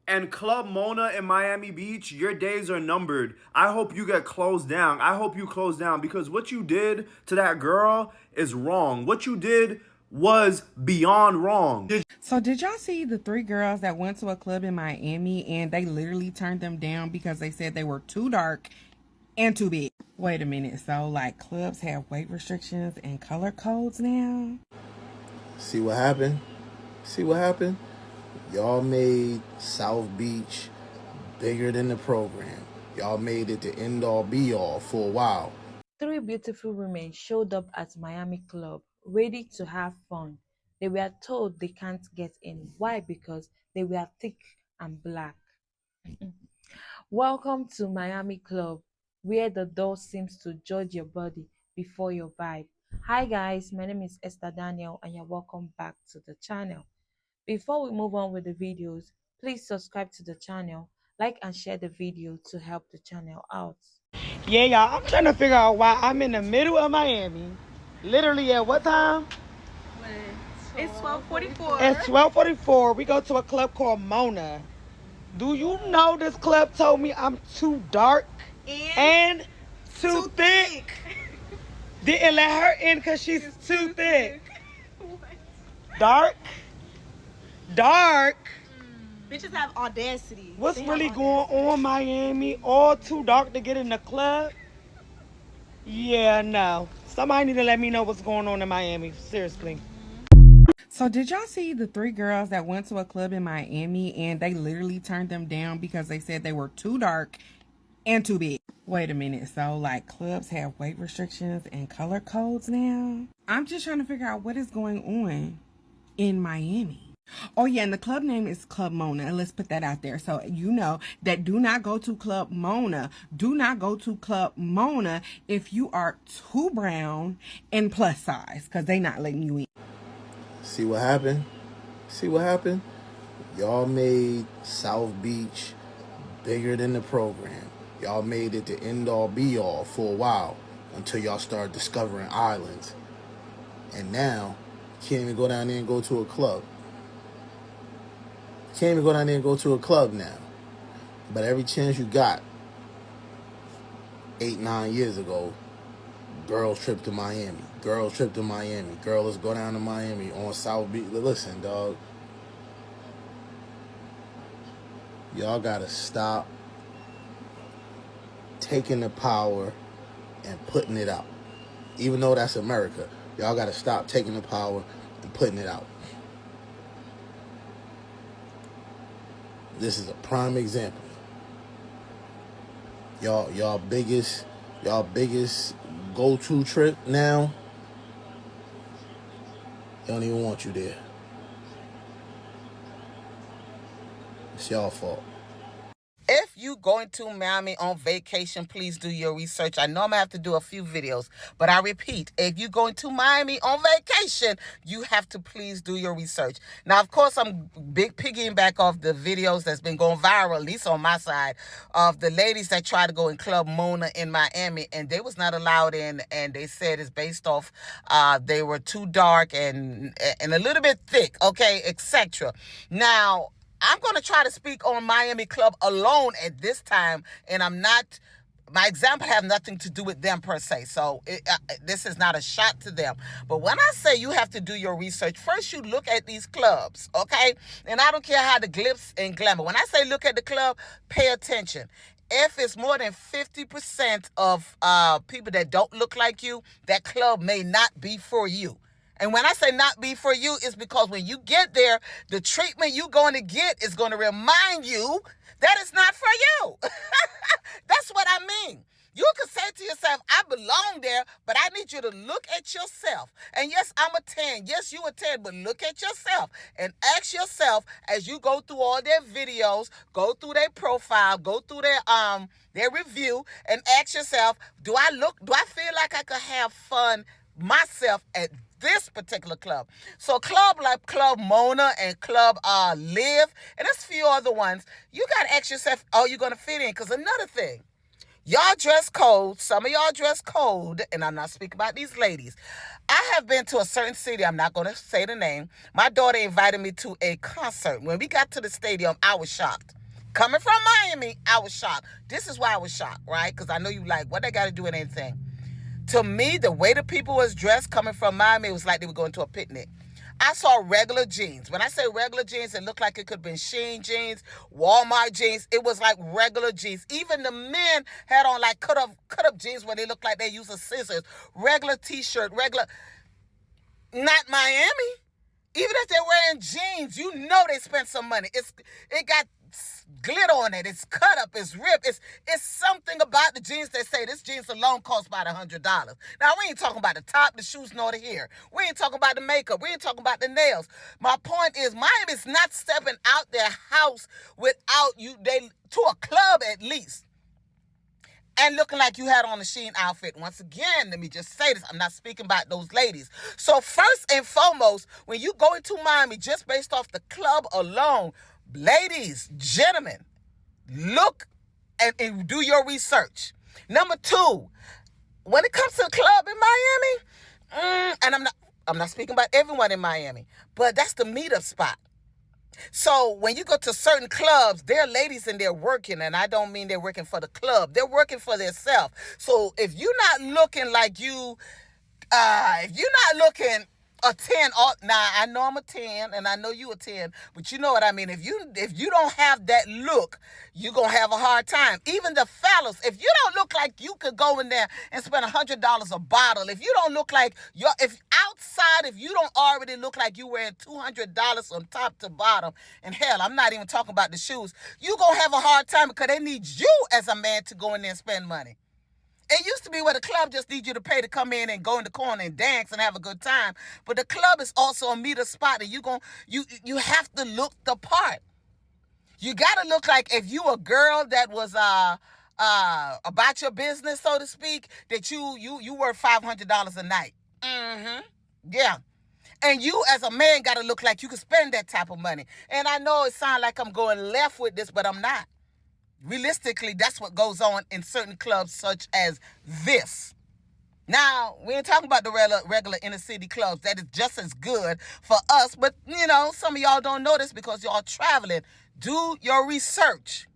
And Club Mona in Miami Beach, your days are numbered. I hope you get closed down. I hope you close down because what you did to that girl is wrong. What you did was beyond wrong. So did y'all see the three girls that went to a club in Miami and they literally turned them down because they said they were too dark and too big? Wait a minute. So like clubs have weight restrictions and color codes now? See what happened? See what happened? Y'all made South Beach bigger than the program. Y'all made it the end all be all for a while. Three beautiful women showed up at Miami Club, ready to have fun. They were told they can't get in. Why? Because they were thick and black. Welcome to Miami Club, where the door seems to judge your body before your vibe. Hi guys, my name is Esther Daniel and you're welcome back to the channel. Before we move on with the videos, please subscribe to the channel, like and share the video to help the channel out. Yeah, y'all, I'm trying to figure out why I'm in the middle of Miami. Literally at what time? It's 12:44. It's 12:44. We go to a club called Mona. Do you know this club told me I'm too dark and too thick? Didn't let her in because she's too thick. Dark? Dark? Bitches have audacity. What's really going on, Miami? All too dark to get in the club? Yeah, no. Somebody need to let me know what's going on in Miami. Seriously. So did y'all see the three girls that went to a club in Miami and they literally turned them down because they said they were too dark and too big? Wait a minute. So like clubs have weight restrictions and color codes now? I'm just trying to figure out what is going on in Miami. Oh yeah, and the club name is Club Mona. Let's put that out there. So you know that do not go to Club Mona. Do not go to Club Mona if you are too brown and plus size because they not letting you in. See what happened? See what happened? Y'all made South Beach bigger than the program. Y'all made it the end all be all for a while until y'all started discovering islands. And now, you can't even go down there and go to a club. You can't even go down there and go to a club now. But every chance you got, 8-9 years ago, girls trip to Miami. Girls trip to Miami. Girl, let's go down to Miami on South Beach. Listen, dog. Y'all gotta stop taking the power and putting it out. Even though that's America, y'all gotta stop taking the power and putting it out. This is a prime example. Y'all biggest go-to trip now, they don't even want you there. It's y'all fault. If you going to Miami on vacation, please do your research. I know I'm going to have to do a few videos, but I repeat, if you're going to Miami on vacation, you have to please do your research. Now, of course, I'm big piggying back off the videos that's been going viral, at least on my side, of the ladies that tried to go in Club Mona in Miami, and they was not allowed in, and they said it's based off they were too dark and a little bit thick, okay, etc. Now, I'm going to try to speak on Miami Club alone at this time, and my example have nothing to do with them per se, so this is not a shot to them. But when I say you have to do your research, first you look at these clubs, okay? And I don't care how the glitz and glamour. When I say look at the club, pay attention. If it's more than 50% of people that don't look like you, that club may not be for you. And when I say not be for you, it's because when you get there, the treatment you're going to get is going to remind you that it's not for you. That's what I mean. You can say to yourself, I belong there, but I need you to look at yourself. And yes, I'm a 10. Yes, you a 10, but look at yourself and ask yourself as you go through all their videos, go through their profile, go through their review, and ask yourself, do I feel like I could have fun myself at this particular club? So club like Club Mona and Club Live, and there's a few other ones, you got to ask yourself, are you going to fit in? Because another thing, Y'all dress code. Some of y'all dress code, and I'm not speaking about these ladies. I have been to a certain city. I'm not going to say the name. My daughter invited me to a concert. When we got to the stadium, I was shocked. Coming from Miami, I was shocked. This is why I was shocked, right? Because I know you like, what they got to do with anything. To me, the way the people was dressed coming from Miami, it was like they were going to a picnic. I saw regular jeans. When I say regular jeans, it looked like it could have been Shein jeans, Walmart jeans. It was like regular jeans. Even the men had on like cut up jeans where they looked like they used scissors. Regular t-shirt, regular. Not Miami. Even if they're wearing jeans, you know they spent some money. It got glitter on it. It's cut up. It's ripped. It's something about the jeans that say this jeans alone costs about $100. Now, we ain't talking about the top, the shoes, nor the hair. We ain't talking about the makeup. We ain't talking about the nails. My point is, Miami's not stepping out their house without you. They to a club at least. And looking like you had on a Shein outfit. Once again, let me just say this. I'm not speaking about those ladies. So first and foremost, when you go into Miami, just based off the club alone, ladies, gentlemen, look and do your research. Number two, when it comes to the club in Miami, and I'm not speaking about everyone in Miami, but that's the meetup spot. So when you go to certain clubs, there are ladies in there working, and I don't mean they're working for the club. They're working for themselves. So if you're not looking like if you're not looking a 10, now I know I'm a 10 and I know you a 10, but you know what I mean. If you don't have that look, you're going to have a hard time. Even the fellas, if you don't look like you could go in there and spend $100 a bottle, if you don't look like if you don't already look like you wearing $200 from top to bottom, and hell, I'm not even talking about the shoes, you're going to have a hard time because they need you as a man to go in there and spend money. It used to be where the club just needs you to pay to come in and go in the corner and dance and have a good time. But the club is also a meetup spot, and you have to look the part. You gotta look like if you a girl that was about your business, so to speak, that you worth $500 a night. Yeah. And you as a man gotta look like you can spend that type of money. And I know it sounds like I'm going left with this, but I'm not. Realistically, that's what goes on in certain clubs such as this. Now, we ain't talking about the regular inner city clubs. That is just as good for us. But, some of y'all don't know this because y'all traveling. Do your research.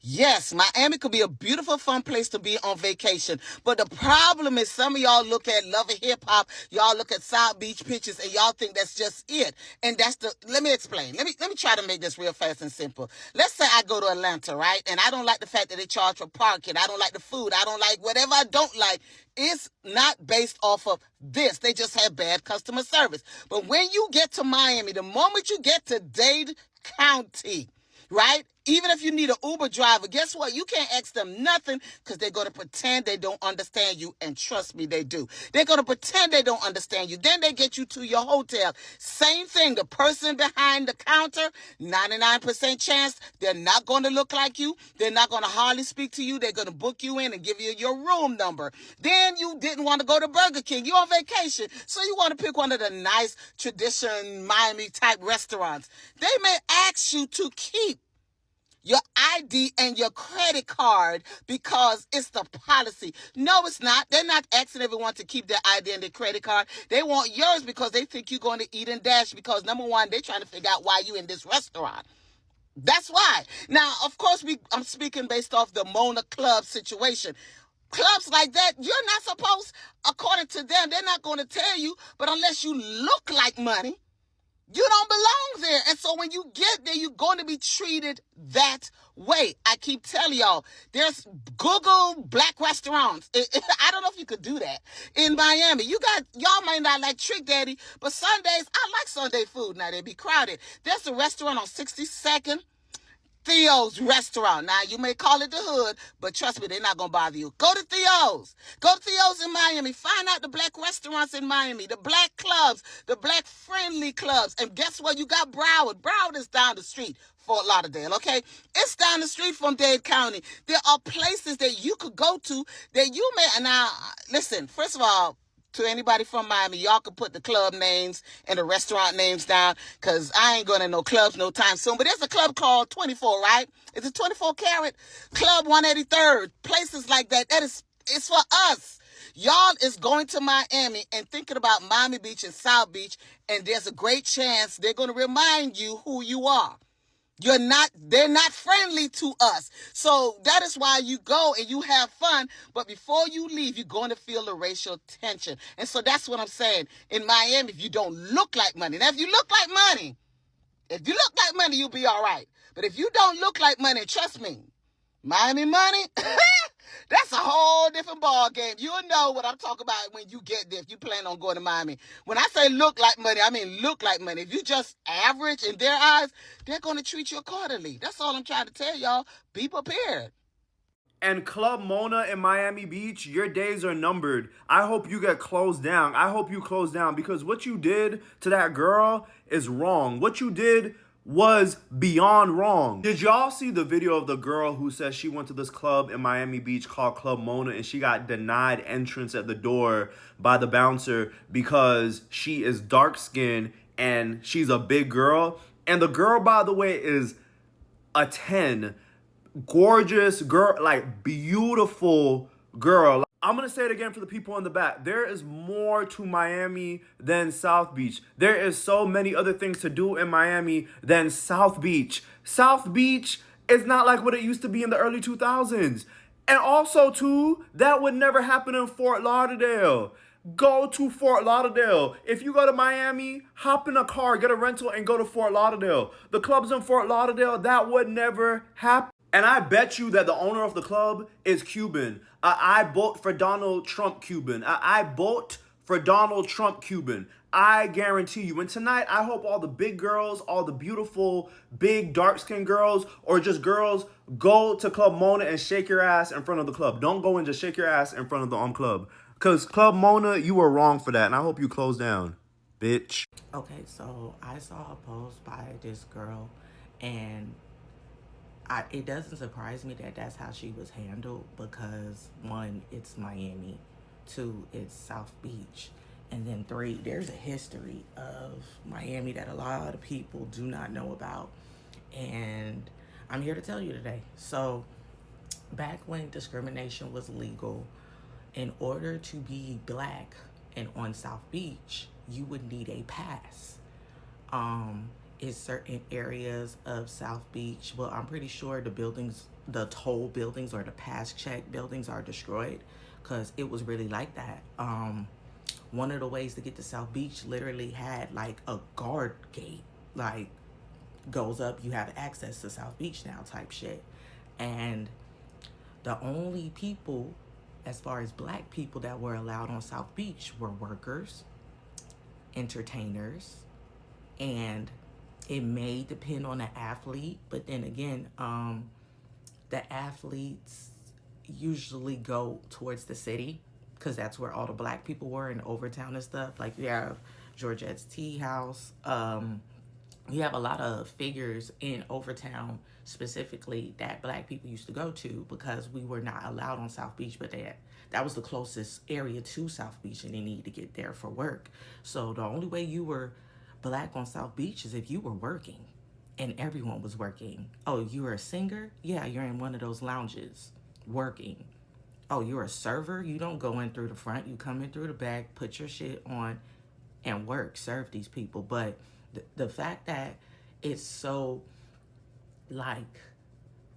Yes, Miami could be a beautiful, fun place to be on vacation. But the problem is some of y'all look at Love and Hip Hop, y'all look at South Beach pictures, and y'all think that's just it. And let me explain. Let me try to make this real fast and simple. Let's say I go to Atlanta, right? And I don't like the fact that they charge for parking. I don't like the food. I don't like whatever I don't like. It's not based off of this. They just have bad customer service. But when you get to Miami, the moment you get to Dade County, right? Even if you need an Uber driver, guess what? You can't ask them nothing because they're going to pretend they don't understand you. And trust me, they do. They're going to pretend they don't understand you. Then they get you to your hotel. Same thing. The person behind the counter, 99% chance they're not going to look like you. They're not going to hardly speak to you. They're going to book you in and give you your room number. Then you didn't want to go to Burger King. You're on vacation. So you want to pick one of the nice tradition Miami type restaurants. They may ask you to keep your ID and your credit card because it's the policy. No, it's not. They're not asking everyone to keep their ID and their credit card. They want yours because they think you're going to eat and dash because, number one, they're trying to figure out why you in this restaurant. That's why. Now, of course, I'm speaking based off the Mona Club situation. Clubs like that, you're not supposed, according to them, they're not going to tell you, but unless you look like money, you don't belong there. And so when you get there, you're going to be treated that way. I keep telling y'all, there's Google black restaurants. I don't know if you could do that in Miami. Y'all might not like Trick Daddy, but Sundays, I like Sunday food. Now, they be crowded. There's a restaurant on 62nd. Theo's restaurant. Now, you may call it the hood, but trust me, they're not going to bother you. Go to Theo's. Go to Theo's in Miami. Find out the black restaurants in Miami, the black clubs, the black friendly clubs. And guess what? You got Broward. Broward is down the street. Fort Lauderdale, okay? It's down the street from Dade County. There are places that you could go to that you may... Now, listen, first of all, To anybody from Miami, y'all can put the club names and the restaurant names down, because I ain't going to no clubs no time soon. But there's a club called 24, right? It's a 24 Carat Club 183rd. Places like that. It's for us. Y'all is going to Miami and thinking about Miami Beach and South Beach, and there's a great chance they're going to remind you who you are. They're not friendly to us. So that is why you go and you have fun. But before you leave, you're going to feel the racial tension. And so that's what I'm saying. In Miami, if you don't look like money. Now, if you look like money, you'll be all right. But if you don't look like money, trust me, Miami money, that's a whole different ball game. You'll know what I'm talking about when you get there, if you plan on going to Miami. When I say look like money, I mean look like money. If you just average in their eyes, they're going to treat you accordingly. That's all I'm trying to tell y'all. Be prepared. And Club Mona in Miami Beach, your days are numbered. I hope you get closed down. I hope you close down, because what you did to that girl is wrong. What you did was beyond wrong. Did y'all see the video of the girl who says she went to this club in Miami Beach called Club Mona and she got denied entrance at the door by the bouncer because she is dark skinned and she's a big girl? And the girl, by the way, is a 10. Gorgeous girl, like beautiful girl. I'm gonna say it again for the people in the back. There is more to Miami than South Beach. There is so many other things to do in Miami than South Beach. South Beach is not like what it used to be in the early 2000s. And also, too, that would never happen in Fort Lauderdale. Go to Fort Lauderdale. If you go to Miami, hop in a car, get a rental, and go to Fort Lauderdale. The clubs in Fort Lauderdale, that would never happen. And I bet you that the owner of the club is Cuban. I bought for Donald Trump Cuban. I bought for Donald Trump Cuban. I guarantee you. And tonight, I hope all the big girls, all the beautiful, big, dark-skinned girls, or just girls, go to Club Mona and shake your ass in front of the club. Don't go and just shake your ass in front of the club. Because Club Mona, you were wrong for that. And I hope you close down, bitch. Okay, so I saw a post by this girl, and it doesn't surprise me that that's how she was handled, because 1, it's Miami, 2, it's South Beach, and then 3, there's a history of Miami that a lot of people do not know about, and I'm here to tell you today. So back when discrimination was legal, in order to be black and on South Beach, you would need a pass. In certain areas of South Beach, well, I'm pretty sure the toll buildings or the pass check buildings are destroyed, because it was really like that. One of the ways to get to South Beach literally had like a guard gate, like goes up, you have access to South Beach now type shit. And the only people, as far as black people, that were allowed on South Beach were workers, entertainers, and it may depend on the athlete, but then again, the athletes usually go towards the city, because that's where all the black people were in Overtown and stuff. Like you have Georgette's Tea House. You have a lot of figures in Overtown specifically that black people used to go to, because we were not allowed on South Beach, but that was the closest area to South Beach, and they needed to get there for work. So the only way you were black on South Beach is if you were working, and everyone was working. Oh, you were a singer? Yeah, you're in one of those lounges working. Oh, you're a server? You don't go in through the front. You come in through the back, put your shit on, and work, serve these people. But the fact that it's so like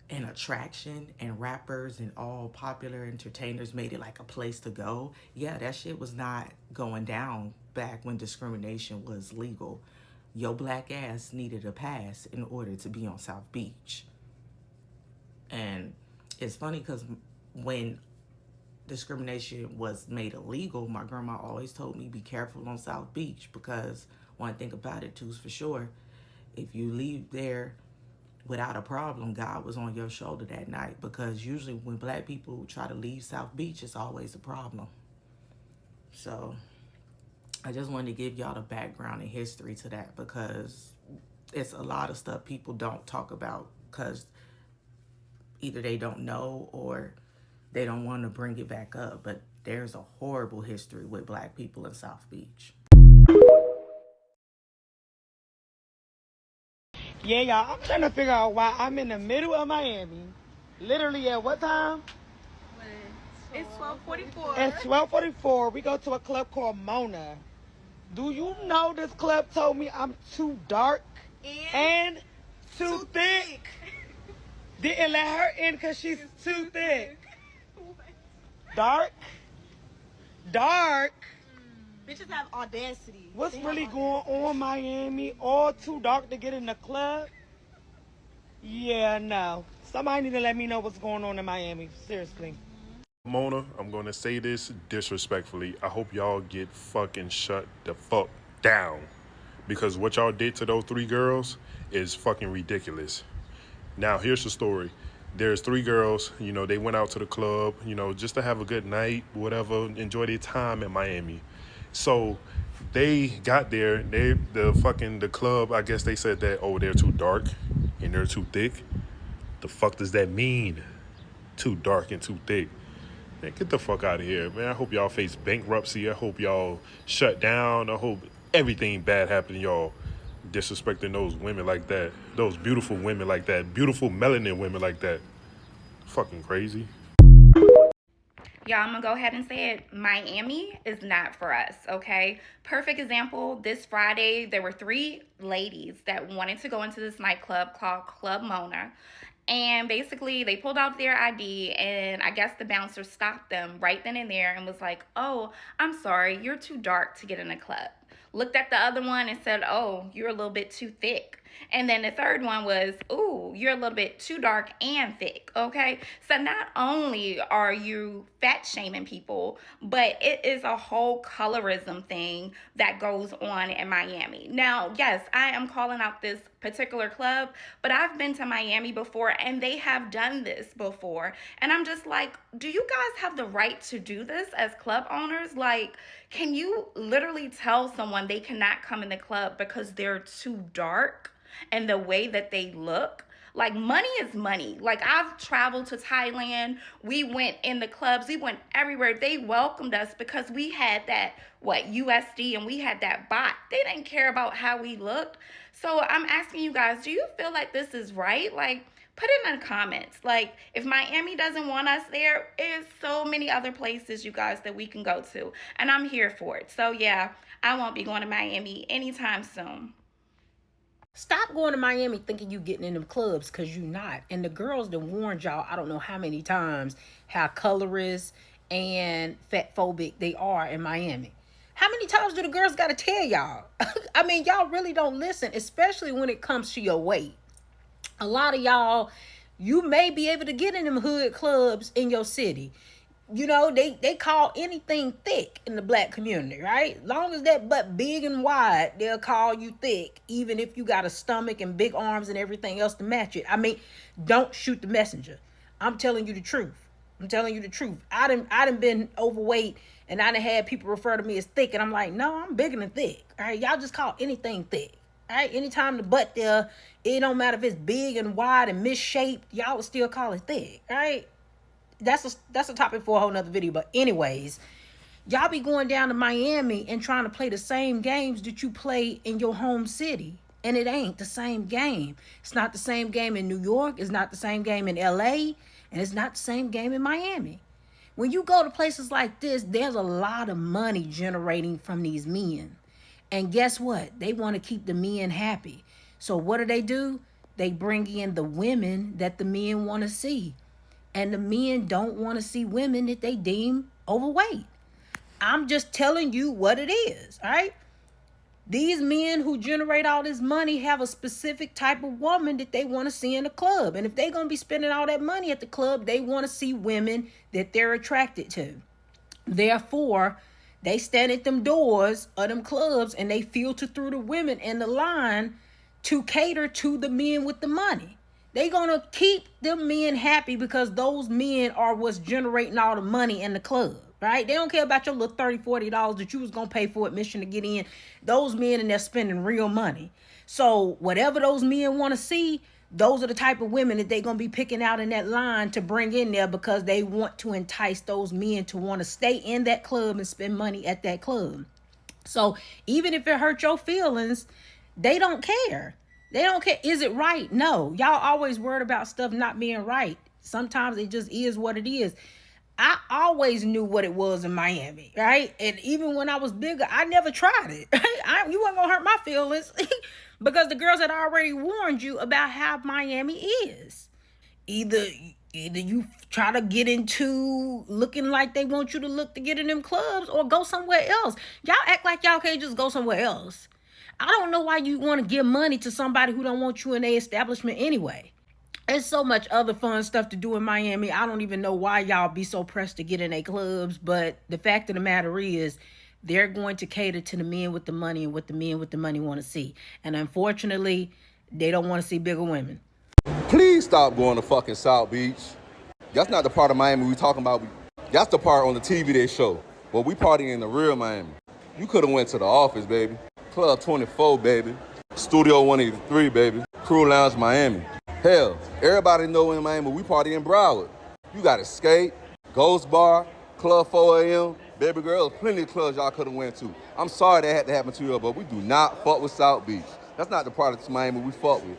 an attraction, and rappers and all popular entertainers made it like a place to go, yeah, that shit was not going down back when discrimination was legal. Your black ass needed a pass in order to be on South Beach. And it's funny, because when discrimination was made illegal, my grandma always told me be careful on South Beach, because one thing about it too is for sure, if you leave there without a problem, God was on your shoulder that night, because usually when black people try to leave South Beach, it's always a problem. So I just wanted to give y'all the background and history to that, because it's a lot of stuff people don't talk about, because either they don't know or they don't want to bring it back up. But there's a horrible history with Black people in South Beach. Yeah, y'all, I'm trying to figure out why I'm in the middle of Miami. Literally at what time? It's 12:44. At 12:44, we go to a club called Mona. Do you know this club told me I'm too dark and too thick? Didn't let her in because she's too thick. Dark? Bitches have audacity. What's really going on, Miami? All too dark to get in the club? Yeah, no. Somebody need to let me know what's going on in Miami. Seriously. Mona, I'm going to say this disrespectfully. I hope y'all get fucking shut the fuck down. Because what y'all did to those 3 girls is fucking ridiculous. Now, here's the story. There's 3 girls, you know, they went out to the club, you know, just to have a good night, whatever, enjoy their time in Miami. So they got there, the club, I guess they said that, oh, they're too dark and they're too thick. The fuck does that mean? Too dark and too thick. Man, get the fuck out of here, man. I hope y'all face bankruptcy. I hope y'all shut down. I hope everything bad happened to y'all disrespecting those women like that. Those beautiful women like that. Beautiful melanin women like that. Fucking crazy. Y'all, I'm gonna go ahead and say it. Miami is not for us, okay? Perfect example, this Friday, there were 3 ladies that wanted to go into this nightclub called Club Mona. And basically, they pulled out their ID, and I guess the bouncer stopped them right then and there and was like, oh, I'm sorry, you're too dark to get in a club. Looked at the other one and said, oh, you're a little bit too thick. And then the third one was, ooh, you're a little bit too dark and thick, okay? So not only are you fat shaming people, but it is a whole colorism thing that goes on in Miami. Now, yes, I am calling out this particular club, but I've been to Miami before and they have done this before. And I'm just like, do you guys have the right to do this as club owners? Like, can you literally tell someone they cannot come in the club because they're too dark and the way that they look? Like, money is money. Like, I've traveled to Thailand. We went in the clubs. We went everywhere. They welcomed us because we had that, USD, and we had that bot. They didn't care about how we looked. So I'm asking you guys, do you feel like this is right? Like, put it in the comments. Like, if Miami doesn't want us there, there's so many other places, you guys, that we can go to. And I'm here for it. So, yeah, I won't be going to Miami anytime soon. Stop going to Miami thinking you getting in them clubs, because you not. And the girls that warned y'all, I don't know how many times, how colorist and fat phobic they are in Miami. How many times do the girls got to tell y'all? I mean, y'all really don't listen, especially when it comes to your weight. A lot of y'all, you may be able to get in them hood clubs in your city. You know, they call anything thick in the Black community, right? Long as that butt big and wide, they'll call you thick, even if you got a stomach and big arms and everything else to match it. I mean, don't shoot the messenger. I'm telling you the truth. I done been overweight, and I done had people refer to me as thick, and I'm like, no, I'm bigger than thick. All right, y'all just call anything thick. All right, anytime the butt there, it don't matter if it's big and wide and misshaped, y'all will still call it thick. All right. That's a topic for a whole nother video. But anyways, y'all be going down to Miami and trying to play the same games that you play in your home city. And it ain't the same game. It's not the same game in New York. It's not the same game in LA. And it's not the same game in Miami. When you go to places like this, there's a lot of money generating from these men. And guess what? They want to keep the men happy. So what do? They bring in the women that the men want to see. And the men don't want to see women that they deem overweight. I'm just telling you what it is, all right? These men who generate all this money have a specific type of woman that they want to see in the club. And if they're going to be spending all that money at the club, they want to see women that they're attracted to. Therefore, they stand at them doors of them clubs and they filter through the women in the line to cater to the men with the money. They're going to keep them men happy because those men are what's generating all the money in the club, right? They don't care about your little $30, $40 that you was going to pay for admission to get in. Those men in there spending real money. So whatever those men want to see, those are the type of women that they're going to be picking out in that line to bring in there because they want to entice those men to want to stay in that club and spend money at that club. So even if it hurt your feelings, they don't care. They don't care. Is it right? No. Y'all always worried about stuff not being right. Sometimes it just is what it is. I always knew what it was in Miami, right? And even when I was bigger, I never tried it. You weren't gonna hurt my feelings because the girls had already warned you about how Miami is. Either you try to get into looking like they want you to look to get in them clubs, or go somewhere else. Y'all act like y'all can't just go somewhere else. I don't know why you want to give money to somebody who don't want you in their establishment anyway. There's so much other fun stuff to do in Miami. I don't even know why y'all be so pressed to get in their clubs. But the fact of the matter is, they're going to cater to the men with the money and what the men with the money want to see. And unfortunately, they don't want to see bigger women. Please stop going to fucking South Beach. That's not the part of Miami we talking about. That's the part on the TV they show. But we partying in the real Miami. You could have went to the office, baby. Club 24, baby. Studio 183, baby. Crew Lounge, Miami. Hell, everybody know in Miami we party in Broward. You got Escape, Ghost Bar, Club 4 AM. Baby girl, there's plenty of clubs y'all could have went to. I'm sorry that had to happen to you, but we do not fuck with South Beach. That's not the part of Miami we fuck with.